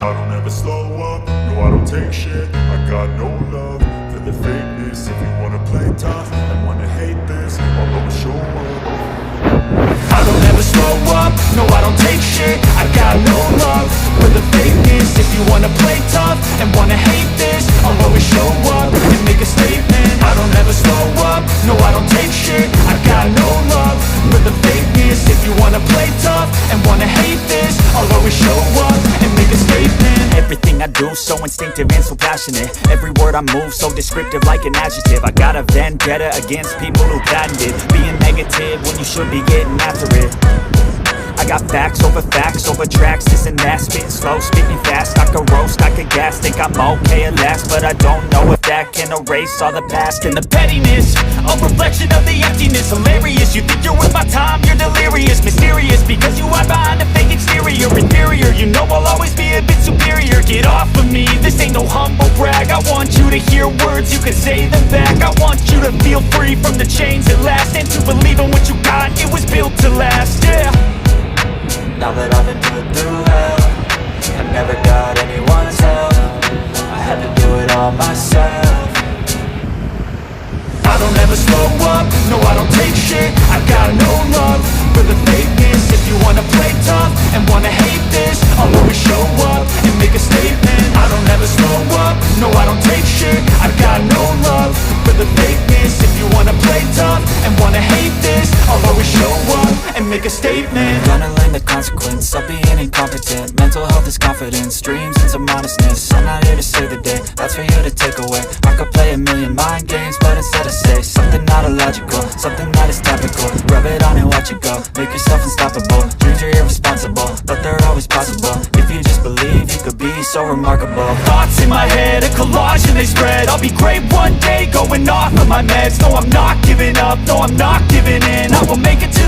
I don't ever slow up, no I don't take shit. I got no love for the fakeness. If you wanna play tough and wanna hate this, I'll always show up. I don't ever slow up, no I don't take shit. I got no love for the fakeness. If you wanna play tough and wanna hate this, I'll always show up and make a statement. I don't ever slow up, no I don't take shit. I got no love for the fakeness. If you wanna play tough and wanna hate this, I'll always show up and make a statement. Everything I do so instinctive and so passionate. Every word I move so descriptive like an adjective. I got a vendetta against people who patented being negative when you should be getting after it. I got facts over tracks, this and that. Spitting slow, spitting fast, I could roast, I could gas. Think I'm okay at last, but I don't know if that can erase all the past. And the pettiness, a reflection of the emptiness. Hilarious, you think you're worth my time, you're delirious. Mysterious, because you hide behind a fake exterior. Inferior, you know I'll always be a bit superior. Get off of me, this ain't no humble brag. I want you to hear words, you can say them back. I want you to feel free from the chains at last, and to believe in what you got, it was built to last, yeah. Now that I've been put through hell, I never got anyone's help. I had to do it all myself. I don't ever slow up, no I don't take shit. I got no love for the fakeness. If you wanna play tough and wanna hate this, I'll always show up and make a statement. I don't ever slow up, no I don't take shit. I got no love for the fakeness. If you wanna play tough and wanna hate this, I'll always show up and make a statement. Gonna learn the consequence of being incompetent. Mental health is confidence, dreams and some honestness. I'm not here to save the day, that's for you to take away. I could play a million mind games, but instead I say something not illogical, something that is topical. Rub it on and watch it go, make yourself unstoppable. Dreams are irresponsible, but they're always possible. If you just believe, you could be so remarkable. Thoughts in my head, a collage and they spread. I'll be great one day, going off of my meds. No, I'm not giving up, no, I'm not giving in. I will make it to